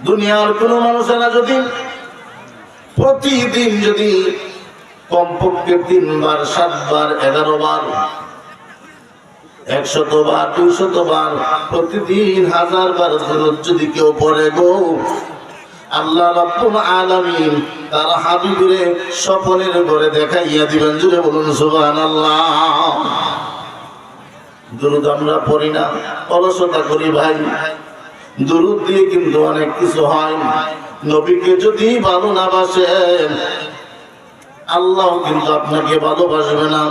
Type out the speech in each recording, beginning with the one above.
দুনিয়ার কোন মানুষেরা যদি প্রতিদিন যদি কমপক্ষে 3 বার 7 বার 11 বার 100 বার 200 বার প্রতিদিন 1000 বার দরুদ যদি কেউ পড়ে গো, আল্লাহ রাব্বুল আলামিন তার হাবিবরে স্বপ্নের ঘরে দেখাইয়া দিবেন। জুড়ে বলুন সুবহানাল্লাহ। দরুদ আমরা পড়ি না, অলসতা করি ভাই। দরুদ দিয়ে কিন্তু অনেক কিছু হয়। নবীকে যদি ভালো না বাসেন, আল্লাহ কিন্তু আপনাকে ভালোবাসবে না।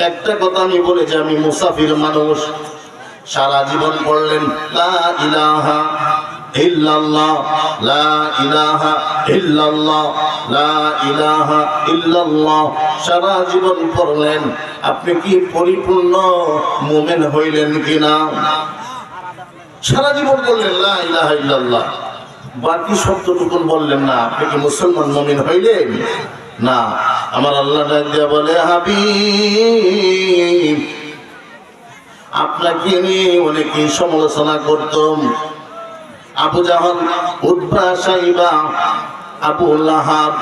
একটা কথা আমি বলেছি, আমি মুসাফির মানুষ। সারা জীবন পড়লেন লা ইলাহা ইল্লাল্লাহ, লা ইলাহা ইল্লাল্লাহ, লা ইলাহা ইল্লাল্লাহ, সারা জীবন পড়লেন। আপনি কি পরিপূর্ণ মুমিন হইলেন কিনা? সারা জীবন বললেন লা ইলাহা ইল্লাল্লাহ, বাকি শব্দটুকুন বললেন না, আপনি কি মুসলমান মুমিন হইলেন না? আমার আল্লাহ ডাক দিয়া বলে, হাবিব আপনাকে নিয়ে অনেকেই সমালোচনা করতাম। আবু জাহল, উতবা, সাইবা, আবু লাহাব,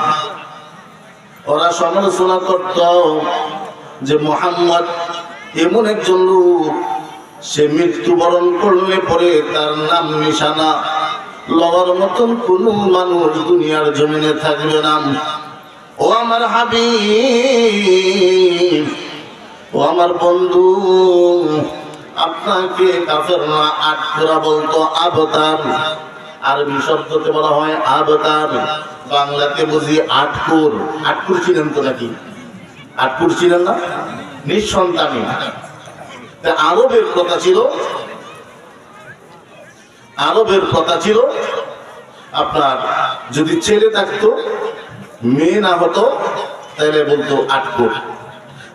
ওরা সমালোচনা করত যে মুহাম্মদ এমন একজন লোক, সে মৃত্যুবরণ করলে পরে তার নাম নিশানা লওয়ার মতন কোন মানুষ দুনিয়ার জমিনে থাকবে না। ও আমার হাবিব, ও আমার বন্ধু, আপনাকে কাফেররা আটকুরা বলতো আবতার। আরবি শব্দতে বলা হয় আবতার, বাংলাতে বুঝি আটকুর। আটকুর ছিলেন তো নাকি? আটকুর ছিলেন না? নিঃসন্তানী। আরবের কথা ছিল, আরবের কথা ছিল আপনার যদি ছেলে থাকতো, মেয়ে না হতো, তাহলে বলতো আটকুর।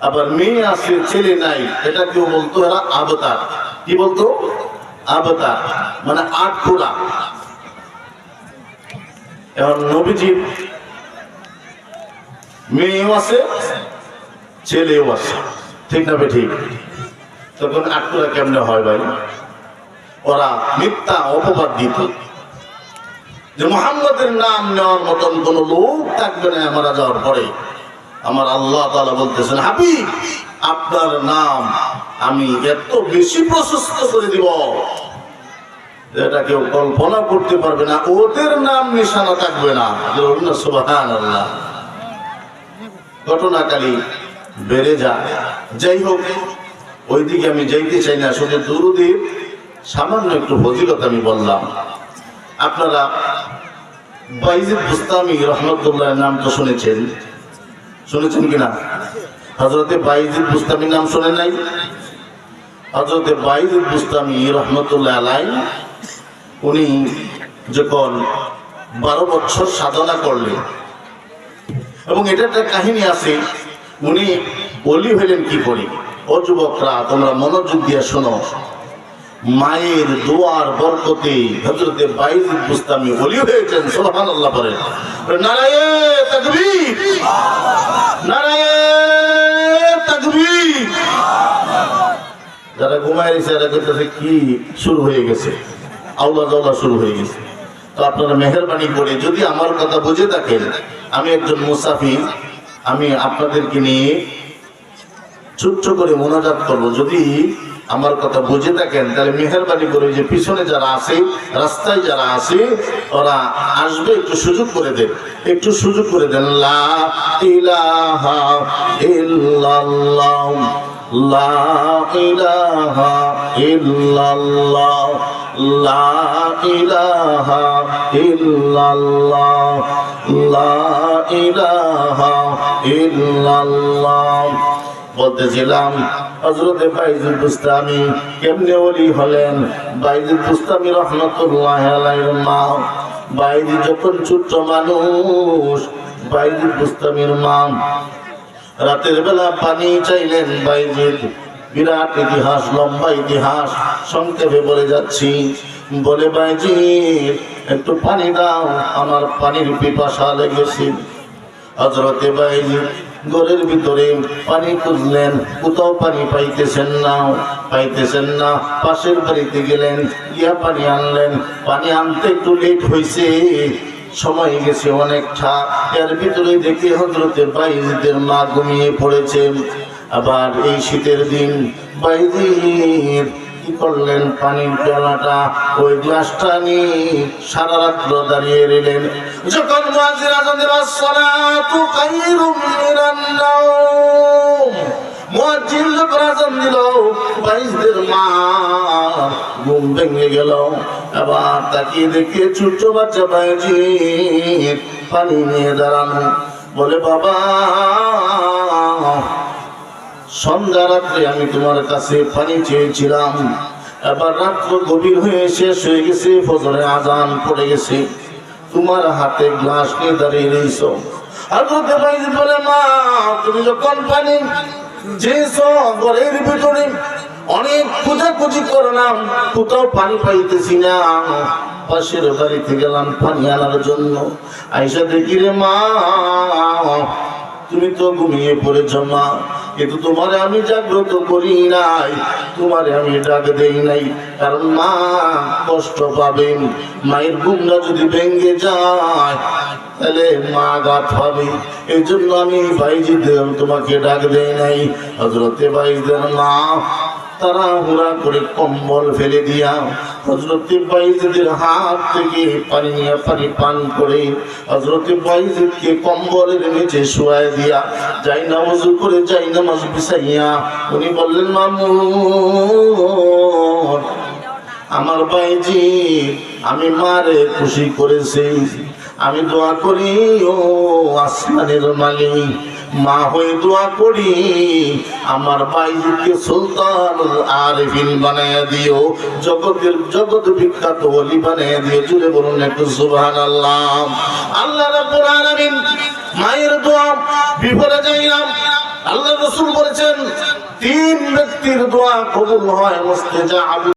আবার মেয়ে আছে ছেলে নাই, এটা কেউ বলতো এরা আবতার। কি বলতো? আবতার, মানে আটকুরা। এখন নবীজি মেয়েও আছে ছেলেও আছে, ঠিক না ঠিক? তখন আটকুরা কেমনে হয় ভাই? ওরা মিথ্যা অপবাদ দিত যে মুহাম্মদের নাম নেওয়ার মতন কোন লোক থাকবে না মারা যাওয়ার পরে। আমার আল্লাহ তাআলা বলতেছেন, হাবিব আপনার নাম আমি এত বেশি প্রশস্ত করে দিব যেটা কেউ কল্পনা করতে পারবে না। ওদের নাম নিশানা থাকবে না। সুবহানাল্লাহ। ঘটনাকারী বেড়ে যায়। যাই হোক, ওইদিকে আমি যাইতে চাই না, শুধু দুরুদের সামান্য একটু ফজিলত আমি বললাম। আপনারা বাইজিদ বুস্তামি রহমতুল্লাহ নাম তো শুনেছেন, শুনেছেন কিনা? হযরতে বাইজিদ বুস্তামির নাম শুনেন নাই? হযরতে বাইজিদ বুস্তামি রহমতুল্লাহ আলাইহি উনি যখন 12 বছর সাধনা করলেন, এবং এটা একটা কাহিনী আছে, উনি ওলি হইলেন কি করে। ও যুবকরা, তোমরা মনোযোগ দিয়ে শোনো। মায়ের দোয়ার বরকতে হযরতে বাইজিদ বুস্তামি ওলি হয়েছেন। সুবহানাল্লাহ পড়েন। নারায়ে তাকবীর, নারায়ে তাকবীর। যারা ঘুমায় রয়েছে এরা করতেছে কি শুরু হয়ে গেছে, আওলা জাওলা শুরু হয়ে গেছে। তো আপনারা মেহেরবানি করে যদি আমার কথা বুঝে থাকেন, আমি একজন মুসাফির, আমি আপনাদেরকে নিয়ে ছোট্ট করে মোনাজাত করবো। যদি আমার কথা বুঝে থাকেন তাহলে মেহেরবানি করে যে পিছনে যারা আছে, রাস্তায় যারা আছে, ওরা আসবে, একটু সুযোগ করে দেন, একটু সুযোগ করে দেন। লা ইলাহা ইল্লাল্লাহ, লা ইলাহা ইল্লাল্লাহ, লা ইলাহা ইল্লাল্লাহ, লা ইলাহা ইল্লাল্লাহ। বলতেছিলাম হযরতে বাইজিদ বুস্তামি কেমনে ওলি হলেন। বাইজিদ বুস্তামি রহমাতুল্লাহ আলাইহির মা, বাইজিদ যখন ছোট্ট মানুষ, বাইজিদ বুস্তামির মা রাতের বেলা পানি চাইলেন। বাইজিদ, বিরাট ইতিহাস, লম্বা ইতিহাস, সংক্ষেপে বলে যাচ্ছি। বলে, বাইজিদ একটু পানি দাও, আমার পানির পিপাসা লেগেছে। হযরতে বাইজিদ ঘরের ভিতরে পানি খুঁজলেন, কোথাও পানি পাইতেছেন না। পাশের বাড়িতে গেলেন, গিয়া পানি আনলেন। পানি আনতে একটু লেট হয়েছে, সময় গেছে অনেকটা। এর ভিতরে দেখে হযরতে বাইজিদের মা ঘুমিয়ে পড়েছে। আবার এই শীতের দিন বাইজিদ কি করলেন, পানির পেয়ালাটা ওই গ্লাসটা নিয়ে সারা রাত্র দাঁড়িয়ে রইলেন। যখন মুয়াজ্জিন আযান দিল, আসসালাতু খায়রুম মিনান নাওম, মুয়াজ্জিন যখন আযান দিল, বাইজিদের মা ঘুম ভেঙে গেল। আবার তাকিয়ে দেখে ছোট্ট বাচ্চা বাইজিদ পানি নিয়ে দাঁড়ানো। বলে, বাবা, সন্ধ্যা রাত্রে আমি তোমার কাছে পানি চেয়েছিলাম, এবার রাত্র গভীর হয়ে শেষ হয়ে গেছে, ফজরের আজান পড়ে গেছে, তোমার হাতে গ্লাস নিয়ে দাঁড়িয়ে রয়েছ। হযরতে বাইজিদ বলে, মা, তুমি যখন পানি চেয়েছো, ঘরের ভিতরে অনেক খোঁজাখুঁজি করলাম, কোথাও পানি পাইতেছি না। পাশের বাড়িতে গেলাম পানি আনার জন্য, আইসা দেখি রে মা, তুমি তো ঘুমিয়ে পড়েছ মা, কিন্তু তোমারে আমি জাগ্রত করি নাই, তোমারে আমি ডাক দেই নাই, কারণ মা কষ্ট পাবেন। মায়ের ঘুমটা যদি ভেঙে যায় তাহলে মা আঘাত পাবে, এই জন্য আমি বাইজিদের তোমাকে ডাক দেই নাই। হযরতে বাইজিদের মা তাড়াহুড়া করে কম্বল ফেলে দিয়া হযরতে বাইজিদের হাত থেকে পানি নিয়ে পানি পান করে হযরতে বাইজিদকে কম্বলের নিচে শুয়ায় দিয়া যাই না ওযু করে যাই নামাজ বিছাইয়া উনি বললেন, মামুন, আমার বাইজিদ আমি মারে খুশি করেছি, আমি দোয়া করি ও আসমানের মালিক, মা হয়ে দোয়া করি আমার বাইজিদকে সুলতানুল আরিফিন বানায়া দিও, জগত বিখ্যাত ওলি বানায়া দিও। জুড়ে বলুন একটু সুবহানাল্লাহ। আল্লাহ রাব্বুল আলামিন মায়ের দোয়া বিফলে যায় না। আল্লাহ রাসূল বলেছেন, তিন ব্যক্তির দোয়া কবুল হয়, মুস্তাজাব।